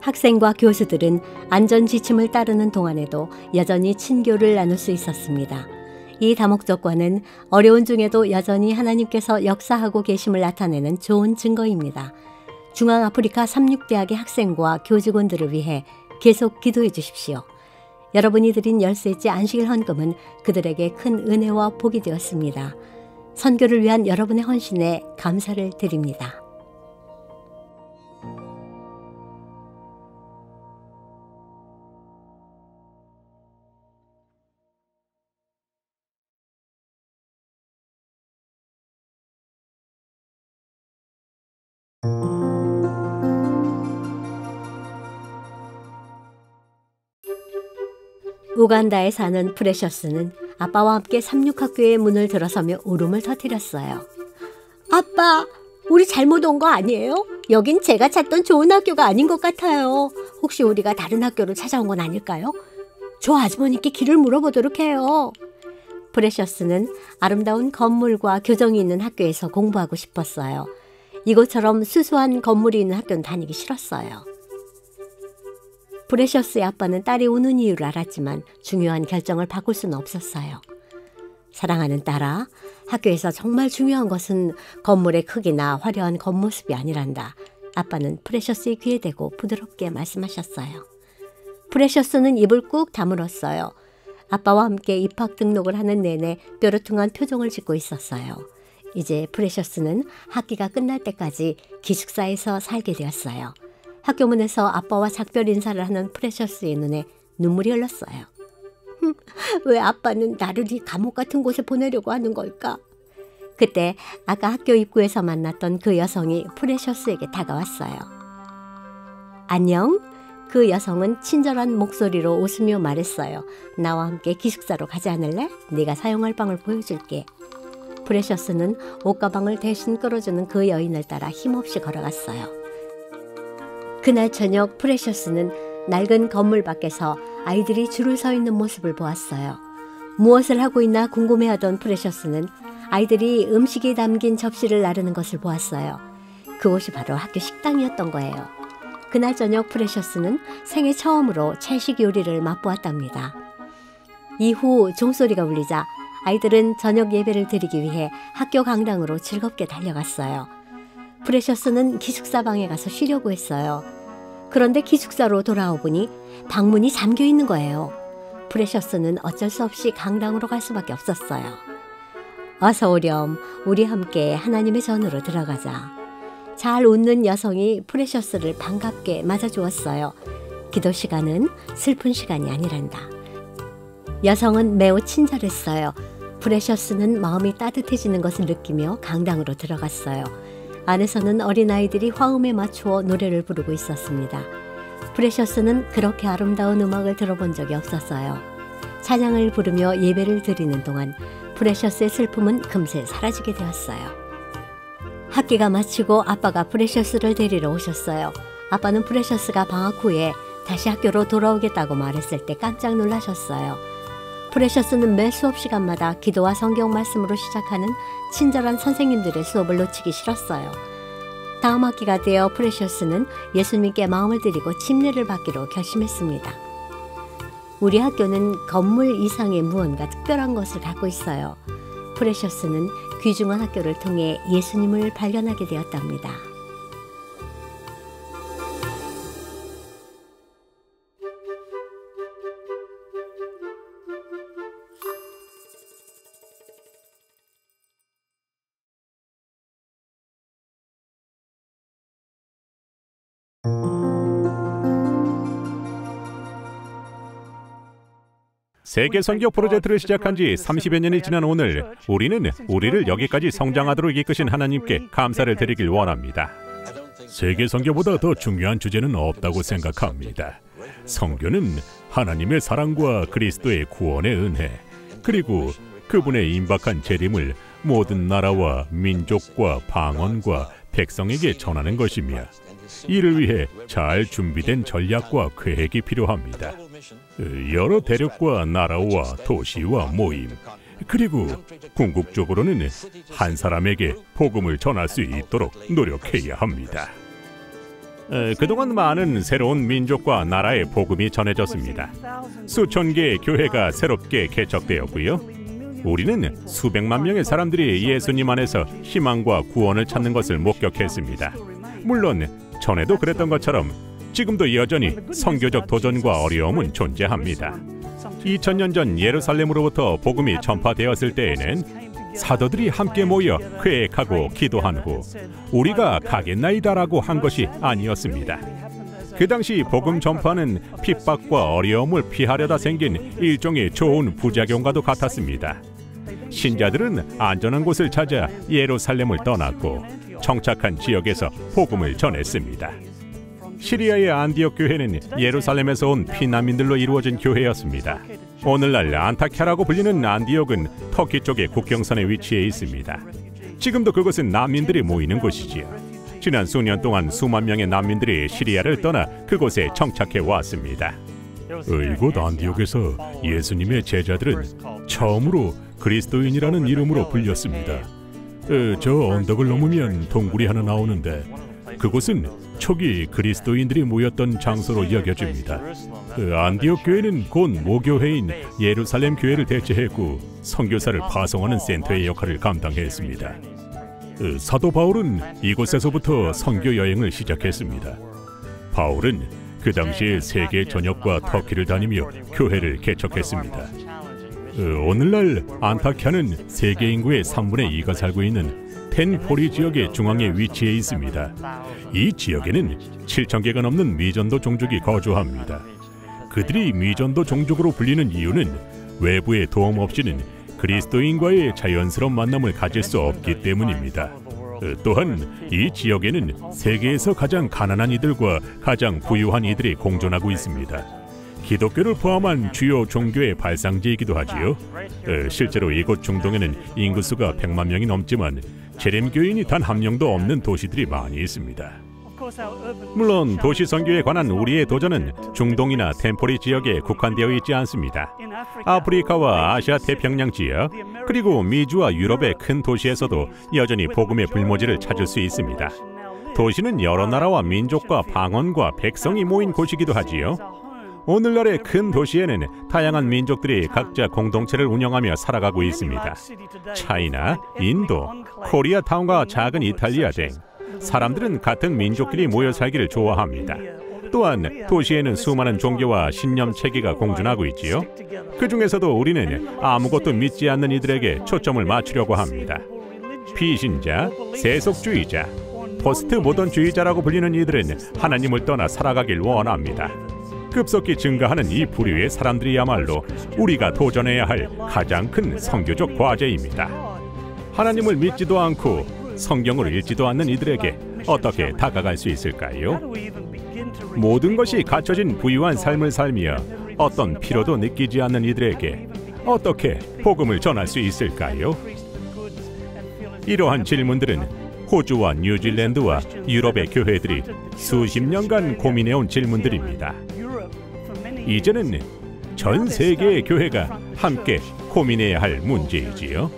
학생과 교수들은 안전 지침을 따르는 동안에도 여전히 친교를 나눌 수 있었습니다. 이 다목적관은 어려운 중에도 여전히 하나님께서 역사하고 계심을 나타내는 좋은 증거입니다. 중앙아프리카 삼육대학의 학생과 교직원들을 위해 계속 기도해 주십시오. 여러분이 드린 열셋째 안식일 헌금은 그들에게 큰 은혜와 복이 되었습니다. 선교를 위한 여러분의 헌신에 감사를 드립니다. 우간다에 사는 프레셔스는 아빠와 함께 삼육학교의 문을 들어서며 울음을 터뜨렸어요. 아빠, 우리 잘못 온 거 아니에요? 여긴 제가 찾던 좋은 학교가 아닌 것 같아요. 혹시 우리가 다른 학교를 찾아온 건 아닐까요? 저 아주머니께 길을 물어보도록 해요. 프레셔스는 아름다운 건물과 교정이 있는 학교에서 공부하고 싶었어요. 이곳처럼 수수한 건물이 있는 학교는 다니기 싫었어요. 프레셔스의 아빠는 딸이 우는 이유를 알았지만 중요한 결정을 바꿀 수는 없었어요. 사랑하는 딸아, 학교에서 정말 중요한 것은 건물의 크기나 화려한 겉모습이 아니란다. 아빠는 프레셔스의 귀에 대고 부드럽게 말씀하셨어요. 프레셔스는 입을 꾹 다물었어요. 아빠와 함께 입학 등록을 하는 내내 뾰루퉁한 표정을 짓고 있었어요. 이제 프레셔스는 학기가 끝날 때까지 기숙사에서 살게 되었어요. 학교 문에서 아빠와 작별 인사를 하는 프레셔스의 눈에 눈물이 흘렀어요. 왜 아빠는 나를 이 감옥 같은 곳에 보내려고 하는 걸까? 그때 아까 학교 입구에서 만났던 그 여성이 프레셔스에게 다가왔어요. 안녕? 그 여성은 친절한 목소리로 웃으며 말했어요. 나와 함께 기숙사로 가지 않을래? 네가 사용할 방을 보여줄게. 프레셔스는 옷가방을 대신 끌어주는 그 여인을 따라 힘없이 걸어갔어요. 그날 저녁 프레셔스는 낡은 건물 밖에서 아이들이 줄을 서 있는 모습을 보았어요. 무엇을 하고 있나 궁금해하던 프레셔스는 아이들이 음식이 담긴 접시를 나르는 것을 보았어요. 그곳이 바로 학교 식당이었던 거예요. 그날 저녁 프레셔스는 생애 처음으로 채식 요리를 맛보았답니다. 이후 종소리가 울리자 아이들은 저녁 예배를 드리기 위해 학교 강당으로 즐겁게 달려갔어요. 프레셔스는 기숙사 방에 가서 쉬려고 했어요. 그런데 기숙사로 돌아오보니 방문이 잠겨 있는 거예요. 프레셔스는 어쩔 수 없이 강당으로 갈 수밖에 없었어요. 어서 오렴. 우리 함께 하나님의 전으로 들어가자. 잘 웃는 여성이 프레셔스를 반갑게 맞아주었어요. 기도 시간은 슬픈 시간이 아니란다. 여성은 매우 친절했어요. 프레셔스는 마음이 따뜻해지는 것을 느끼며 강당으로 들어갔어요. 안에서는 어린아이들이 화음에 맞추어 노래를 부르고 있었습니다. 프레셔스는 그렇게 아름다운 음악을 들어본 적이 없었어요. 찬양을 부르며 예배를 드리는 동안 프레셔스의 슬픔은 금세 사라지게 되었어요. 학기가 마치고 아빠가 프레셔스를 데리러 오셨어요. 아빠는 프레셔스가 방학 후에 다시 학교로 돌아오겠다고 말했을 때 깜짝 놀라셨어요. 프레셔스는 매 수업 시간마다 기도와 성경 말씀으로 시작하는 친절한 선생님들의 수업을 놓치기 싫었어요. 다음 학기가 되어 프레셔스는 예수님께 마음을 드리고 침례를 받기로 결심했습니다. 우리 학교는 건물 이상의 무언가 특별한 것을 갖고 있어요. 프레셔스는 귀중한 학교를 통해 예수님을 발견하게 되었답니다. 세계 선교 프로젝트를 시작한 지 30여 년이 지난 오늘 우리는 우리를 여기까지 성장하도록 이끄신 하나님께 감사를 드리길 원합니다. 세계 선교보다 더 중요한 주제는 없다고 생각합니다. 선교는 하나님의 사랑과 그리스도의 구원의 은혜, 그리고 그분의 임박한 재림을 모든 나라와 민족과 방언과 백성에게 전하는 것이며, 이를 위해 잘 준비된 전략과 계획이 필요합니다. 여러 대륙과 나라와 도시와 모임, 그리고 궁극적으로는 한 사람에게 복음을 전할 수 있도록 노력해야 합니다. 그동안 많은 새로운 민족과 나라의 복음이 전해졌습니다. 수천 개의 교회가 새롭게 개척되었고요. 우리는 수백만 명의 사람들이 예수님 안에서 희망과 구원을 찾는 것을 목격했습니다. 물론 전에도 그랬던 것처럼 지금도 여전히 선교적 도전과 어려움은 존재합니다. 2000년 전 예루살렘으로부터 복음이 전파되었을 때에는 사도들이 함께 모여 회개하고 기도한 후 우리가 가겠나이다라고 한 것이 아니었습니다. 그 당시 복음 전파는 핍박과 어려움을 피하려다 생긴 일종의 좋은 부작용과도 같았습니다. 신자들은 안전한 곳을 찾아 예루살렘을 떠났고 정착한 지역에서 복음을 전했습니다. 시리아의 안디옥 교회는 예루살렘에서 온 피난민들로 이루어진 교회였습니다. 오늘날 안타키아라고 불리는 안디옥은 터키 쪽의 국경선에 위치해 있습니다. 지금도 그곳은 난민들이 모이는 곳이지요. 지난 수년 동안 수만 명의 난민들이 시리아를 떠나 그곳에 정착해 왔습니다. 이곳 안디옥에서 예수님의 제자들은 처음으로 그리스도인이라는 이름으로 불렸습니다. 저 언덕을 넘으면 동굴이 하나 나오는데 그곳은 초기 그리스도인들이 모였던 장소로 여겨집니다. 안디옥 교회는 곧 모교회인 예루살렘 교회를 대체했고 선교사를 파송하는 센터의 역할을 감당했습니다. 사도 바울은 이곳에서부터 선교 여행을 시작했습니다. 바울은 그 당시에 세계 전역과 터키를 다니며 교회를 개척했습니다. 오늘날 안타키아는 세계 인구의 3분의 2가 살고 있는 텐포리 지역의 중앙에 위치해 있습니다. 이 지역에는 7,000개가 넘는 미전도 종족이 거주합니다. 그들이 미전도 종족으로 불리는 이유는 외부의 도움 없이는 그리스도인과의 자연스러운 만남을 가질 수 없기 때문입니다. 또한 이 지역에는 세계에서 가장 가난한 이들과 가장 부유한 이들이 공존하고 있습니다. 기독교를 포함한 주요 종교의 발상지이기도 하지요. 실제로 이곳 중동에는 인구수가 100만 명이 넘지만 재림교인이 단 한 명도 없는 도시들이 많이 있습니다. 물론 도시 선교에 관한 우리의 도전은 중동이나 템포리 지역에 국한되어 있지 않습니다. 아프리카와 아시아 태평양 지역, 그리고 미주와 유럽의 큰 도시에서도 여전히 복음의 불모지를 찾을 수 있습니다. 도시는 여러 나라와 민족과 방언과 백성이 모인 곳이기도 하지요. 오늘날의 큰 도시에는 다양한 민족들이 각자 공동체를 운영하며 살아가고 있습니다. 차이나, 인도, 코리아타운과 작은 이탈리아 등 사람들은 같은 민족끼리 모여 살기를 좋아합니다. 또한 도시에는 수많은 종교와 신념 체계가 공존하고 있지요. 그 중에서도 우리는 아무것도 믿지 않는 이들에게 초점을 맞추려고 합니다. 피신자, 세속주의자, 포스트 모던주의자라고 불리는 이들은 하나님을 떠나 살아가길 원합니다. 급속히 증가하는 이 부류의 사람들이야말로 우리가 도전해야 할 가장 큰 선교적 과제입니다. 하나님을 믿지도 않고 성경을 읽지도 않는 이들에게 어떻게 다가갈 수 있을까요? 모든 것이 갖춰진 부유한 삶을 살며 어떤 필요도 느끼지 않는 이들에게 어떻게 복음을 전할 수 있을까요? 이러한 질문들은 호주와 뉴질랜드와 유럽의 교회들이 수십 년간 고민해온 질문들입니다. 이제는 전 세계의 교회가 함께 고민해야 할 문제이지요.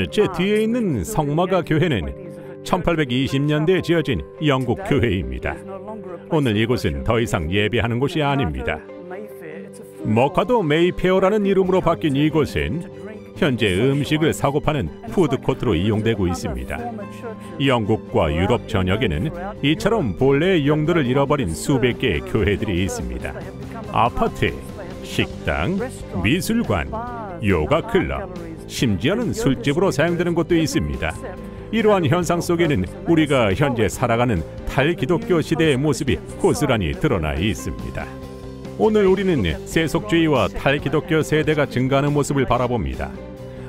제 뒤에 있는 성마가 교회는 1820년대에 지어진 영국 교회입니다. 오늘 이곳은 더 이상 예배하는 곳이 아닙니다. 머카도 메이페어라는 이름으로 바뀐 이곳은 현재 음식을 사고 파는 푸드코트로 이용되고 있습니다. 영국과 유럽 전역에는 이처럼 본래의 용도를 잃어버린 수백 개의 교회들이 있습니다. 아파트, 식당, 미술관, 요가 클럽, 심지어는 술집으로 사용되는 곳도 있습니다. 이러한 현상 속에는 우리가 현재 살아가는 탈기독교 시대의 모습이 고스란히 드러나 있습니다. 오늘 우리는 세속주의와 탈기독교 세대가 증가하는 모습을 바라봅니다.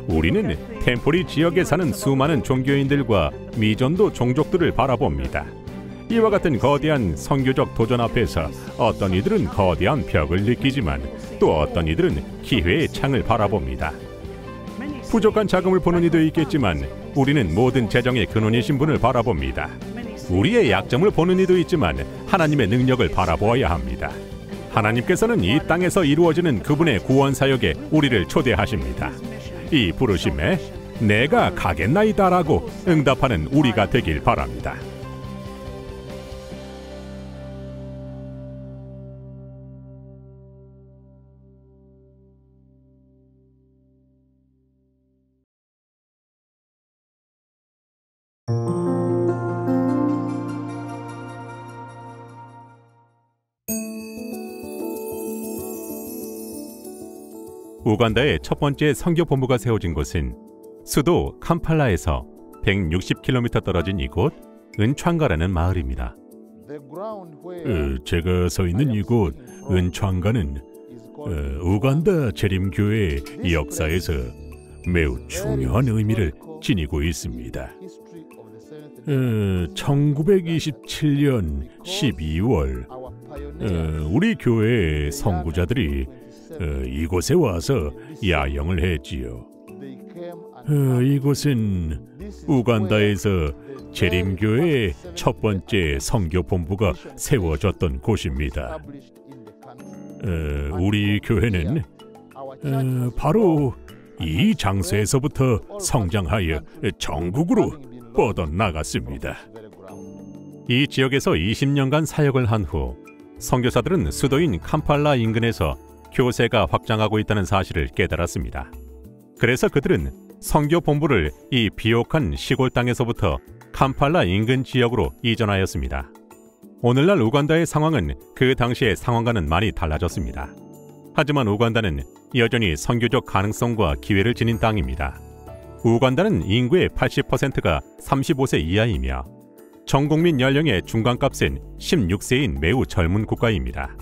우리는 템포리 지역에 사는 수많은 종교인들과 미전도 종족들을 바라봅니다. 이와 같은 거대한 선교적 도전 앞에서 어떤 이들은 거대한 벽을 느끼지만 또 어떤 이들은 기회의 창을 바라봅니다. 부족한 자금을 보는 이도 있겠지만 우리는 모든 재정의 근원이신 분을 바라봅니다. 우리의 약점을 보는 이도 있지만 하나님의 능력을 바라보아야 합니다. 하나님께서는 이 땅에서 이루어지는 그분의 구원 사역에 우리를 초대하십니다. 이 부르심에 내가 가겠나이다라고 응답하는 우리가 되길 바랍니다. 우간다의 첫 번째 선교본부가 세워진 곳은 수도 캄팔라에서 160km 떨어진 이곳 은창가라는 마을입니다. 제가 서 있는 이곳 은창가는 우간다 재림교회 역사에서 매우 중요한 의미를 지니고 있습니다. 1927년 12월 우리 교회 선구자들이 이곳에 와서 야영을 했지요. 이곳은 우간다에서 재림교회의 첫 번째 선교본부가 세워졌던 곳입니다. 우리 교회는 바로 이 장소에서부터 성장하여 전국으로 뻗어나갔습니다. 이 지역에서 20년간 사역을 한 후 선교사들은 수도인 캄팔라 인근에서 교세가 확장하고 있다는 사실을 깨달았습니다. 그래서 그들은 선교 본부를 이 비옥한 시골 땅에서부터 캄팔라 인근 지역으로 이전하였습니다. 오늘날 우간다의 상황은 그 당시의 상황과는 많이 달라졌습니다. 하지만 우간다는 여전히 선교적 가능성과 기회를 지닌 땅입니다. 우간다는 인구의 80%가 35세 이하이며 전국민 연령의 중간값은 16세인 매우 젊은 국가입니다.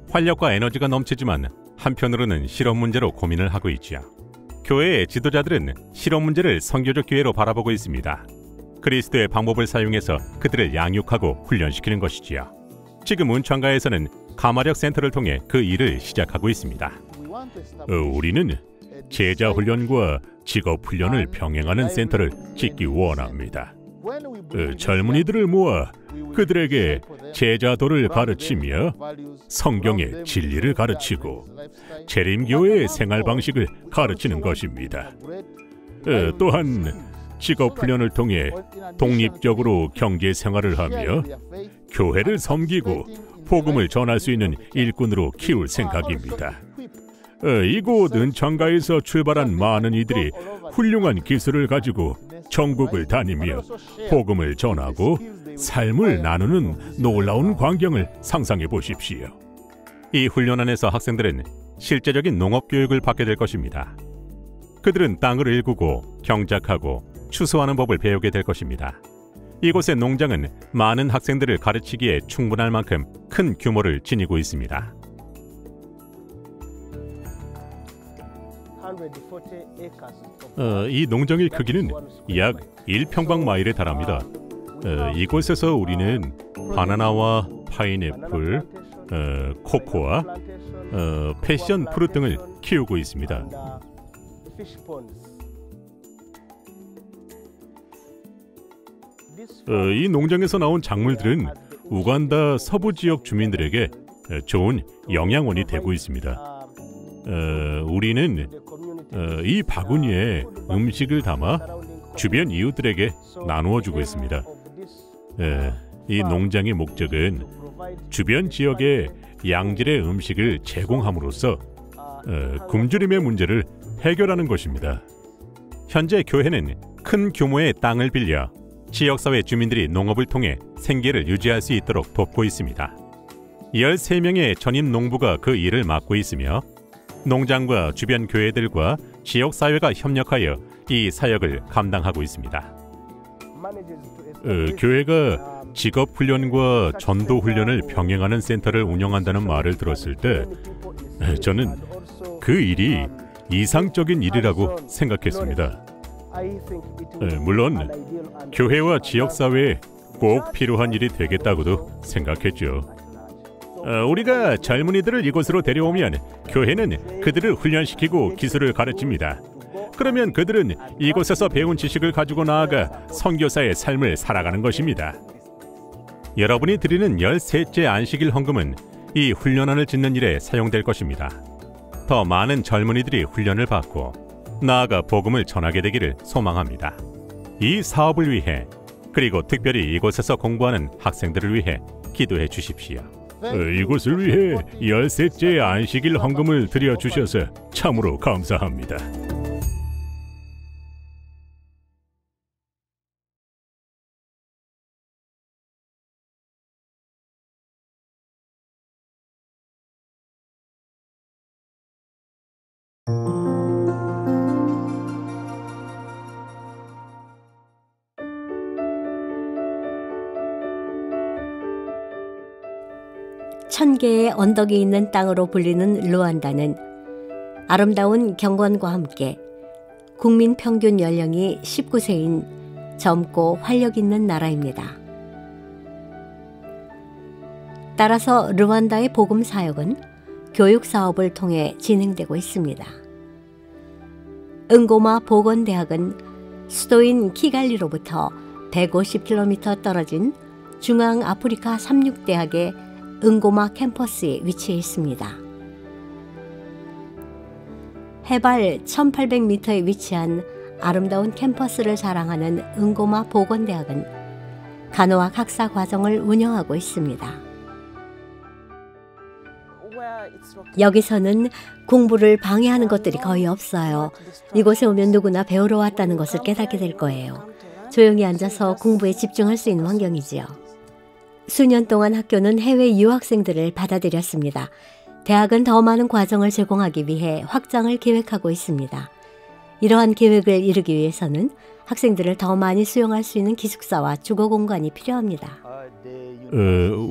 활력과 에너지가 넘치지만 한편으로는 실업 문제로 고민을 하고 있지요. 교회의 지도자들은 실업 문제를 선교적 기회로 바라보고 있습니다. 그리스도의 방법을 사용해서 그들을 양육하고 훈련시키는 것이지요. 지금 운창가에서는 가마력 센터를 통해 그 일을 시작하고 있습니다. 우리는 제자 훈련과 직업 훈련을 병행하는 센터를 짓기 원합니다. 젊은이들을 모아 그들에게 제자도를 가르치며 성경의 진리를 가르치고 재림교회의 생활 방식을 가르치는 것입니다. 또한 직업 훈련을 통해 독립적으로 경제 생활을 하며 교회를 섬기고 복음을 전할 수 있는 일꾼으로 키울 생각입니다. 이곳 은창가에서 출발한 많은 이들이 훌륭한 기술을 가지고 전국을 다니며 복음을 전하고 삶을 나누는 놀라운 광경을 상상해 보십시오. 이 훈련 안에서 학생들은 실제적인 농업 교육을 받게 될 것입니다. 그들은 땅을 일구고 경작하고 추수하는 법을 배우게 될 것입니다. 이곳의 농장은 많은 학생들을 가르치기에 충분할 만큼 큰 규모를 지니고 있습니다. 이 농장의 크기는 약 1평방마일에 달합니다. 이곳에서 우리는 바나나와 파인애플, 코코아, 패션 프루트 등을 키우고 있습니다. 이 농장에서 나온 작물들은 우간다 서부 지역 주민들에게 좋은 영양원이 되고 있습니다. 우리는 이 바구니에 음식을 담아 주변 이웃들에게 나누어 주고 있습니다. 이 농장의 목적은 주변 지역에 양질의 음식을 제공함으로써 굶주림의 문제를 해결하는 것입니다. 현재 교회는 큰 규모의 땅을 빌려 지역사회 주민들이 농업을 통해 생계를 유지할 수 있도록 돕고 있습니다. 13명의 전임 농부가 그 일을 맡고 있으며 농장과 주변 교회들과 지역사회가 협력하여 이 사역을 감당하고 있습니다. 교회가 직업훈련과 전도훈련을 병행하는 센터를 운영한다는 말을 들었을 때 저는 그 일이 이상적인 일이라고 생각했습니다. 물론 교회와 지역사회에 꼭 필요한 일이 되겠다고도 생각했죠. 우리가 젊은이들을 이곳으로 데려오면 교회는 그들을 훈련시키고 기술을 가르칩니다. 그러면 그들은 이곳에서 배운 지식을 가지고 나아가 선교사의 삶을 살아가는 것입니다. 여러분이 드리는 13째 안식일 헌금은 이 훈련원을 짓는 일에 사용될 것입니다. 더 많은 젊은이들이 훈련을 받고 나아가 복음을 전하게 되기를 소망합니다. 이 사업을 위해 그리고 특별히 이곳에서 공부하는 학생들을 위해 기도해 주십시오. 이곳을 위해 13째 안식일 헌금을 드려주셔서 참으로 감사합니다. 천개의 언덕이 있는 땅으로 불리는 루안다는 아름다운 경관과 함께 국민 평균 연령이 19세인 젊고 활력 있는 나라입니다. 따라서 르완다의 복음 사역은 교육 사업을 통해 진행되고 있습니다. 응고마 보건대학은 수도인 키갈리로부터 150km 떨어진 중앙 아프리카 삼육대학의 응고마 캠퍼스에 위치해 있습니다. 해발 1800m에 위치한 아름다운 캠퍼스를 자랑하는 응고마 보건대학은 간호학 학사 과정을 운영하고 있습니다. 여기서는 공부를 방해하는 것들이 거의 없어요. 이곳에 오면 누구나 배우러 왔다는 것을 깨닫게 될 거예요. 조용히 앉아서 공부에 집중할 수 있는 환경이지요. 수년 동안 학교는 해외 유학생들을 받아들였습니다. 대학은 더 많은 과정을 제공하기 위해 확장을 계획하고 있습니다. 이러한 계획을 이루기 위해서는 학생들을 더 많이 수용할 수 있는 기숙사와 주거 공간이 필요합니다.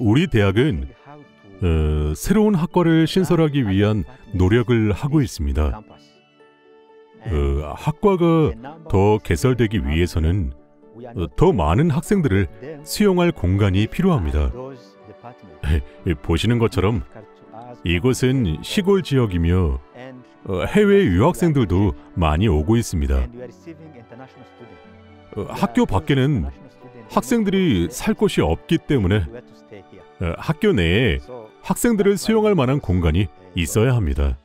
우리 대학은 새로운 학과를 신설하기 위한 노력을 하고 있습니다. 학과가 더 개설되기 위해서는 더 많은 학생들을 수용할 공간이 필요합니다. 보시는 것처럼 이곳은 시골 지역이며 해외 유학생들도 많이 오고 있습니다. 학교 밖에는 학생들이 살 곳이 없기 때문에 학교 내에 학생들을 수용할 만한 공간이 있어야 합니다.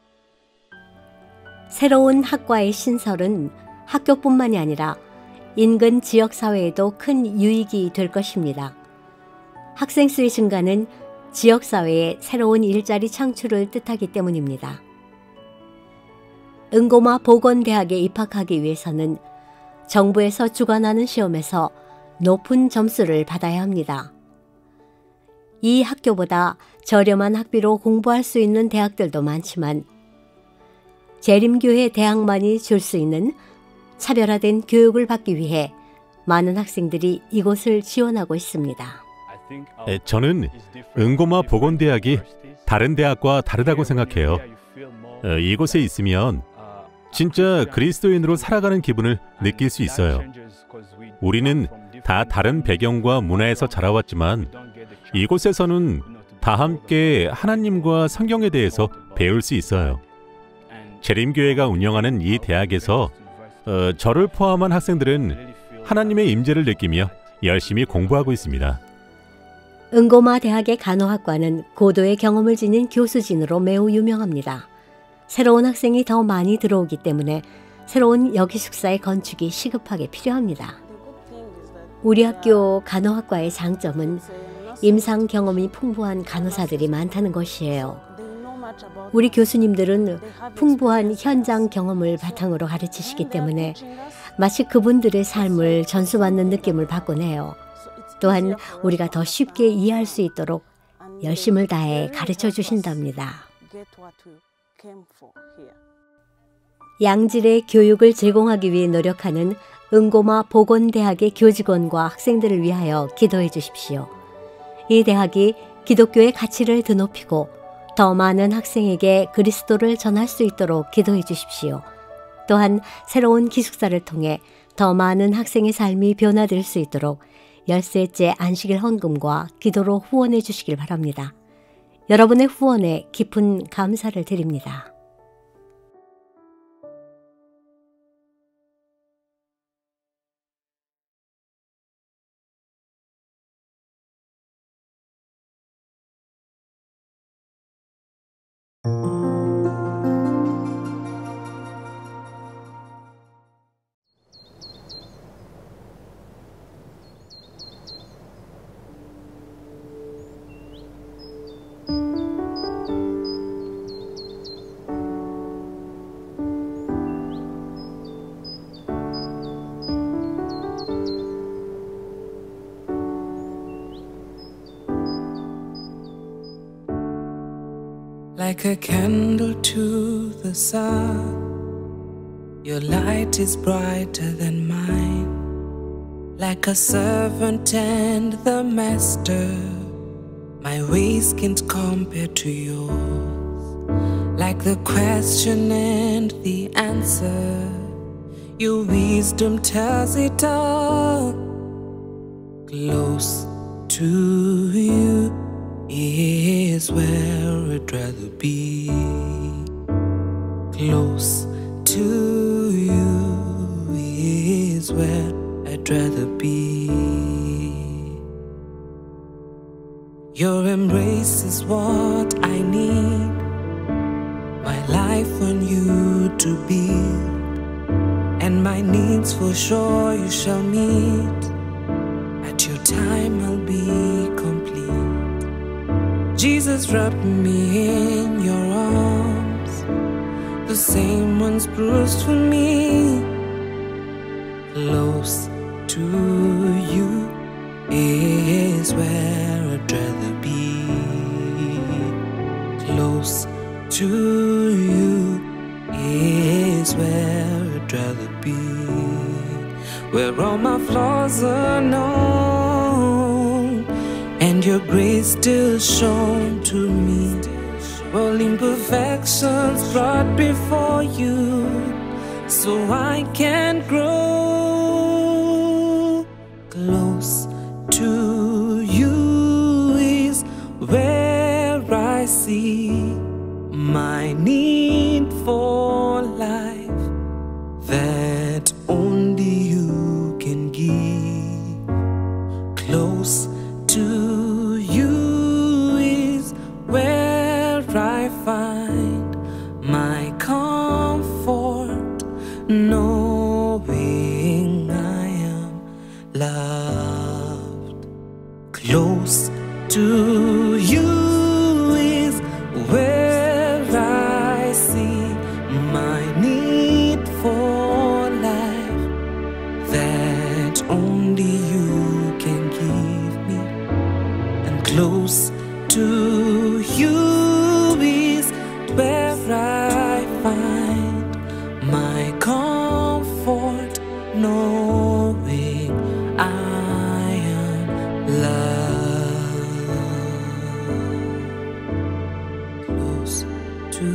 새로운 학과의 신설은 학교뿐만이 아니라 인근 지역사회에도 큰 유익이 될 것입니다. 학생 수의 증가는 지역사회의 새로운 일자리 창출을 뜻하기 때문입니다. 응고마 보건대학에 입학하기 위해서는 정부에서 주관하는 시험에서 높은 점수를 받아야 합니다. 이 학교보다 저렴한 학비로 공부할 수 있는 대학들도 많지만 재림교회 대학만이 줄 수 있는 차별화된 교육을 받기 위해 많은 학생들이 이곳을 지원하고 있습니다. 저는 응고마 보건대학이 다른 대학과 다르다고 생각해요. 이곳에 있으면 진짜 그리스도인으로 살아가는 기분을 느낄 수 있어요. 우리는 다 다른 배경과 문화에서 자라왔지만 이곳에서는 다 함께 하나님과 성경에 대해서 배울 수 있어요. 재림교회가 운영하는 이 대학에서 저를 포함한 학생들은 하나님의 임재를 느끼며 열심히 공부하고 있습니다. 응고마 대학의 간호학과는 고도의 경험을 지닌 교수진으로 매우 유명합니다. 새로운 학생이 더 많이 들어오기 때문에 새로운 여기숙사의 건축이 시급하게 필요합니다. 우리 학교 간호학과의 장점은 임상 경험이 풍부한 간호사들이 많다는 것이에요. 우리 교수님들은 풍부한 현장 경험을 바탕으로 가르치시기 때문에 마치 그분들의 삶을 전수받는 느낌을 받곤 해요. 또한 우리가 더 쉽게 이해할 수 있도록 열심을 다해 가르쳐 주신답니다. 양질의 교육을 제공하기 위해 노력하는 응고마 보건대학의 교직원과 학생들을 위하여 기도해 주십시오. 이 대학이 기독교의 가치를 드높이고 더 많은 학생에게 그리스도를 전할 수 있도록 기도해 주십시오. 또한 새로운 기숙사를 통해 더 많은 학생의 삶이 변화될 수 있도록 10세째 안식일 헌금과 기도로 후원해 주시길 바랍니다. 여러분의 후원에 깊은 감사를 드립니다. Like a candle to the sun, your light is brighter than mine. Like a servant and the master, my ways can't compare to yours. Like the question and the answer, Your wisdom tells it all. Close to you is where I'd rather be. Close to you is where I'd rather be. Your embrace is what I need, my life on you to build, and my needs for sure you shall meet. At your time I'll be complete. Jesus, wrap me in your arms, the same ones bruised for me. Close to you is where I'd rather be. Close to you is where I'd rather be. Where all my flaws are known and your grace still shown to me. All imperfections brought before you, so I can grow. Close to you is where I see my need for life that only you can give. Close to you is where I find my comfort, knowing I am loved. Close to you is where I see my need for life that only you can give me. And close to you is where I find my comfort, knowing I am loved. Close to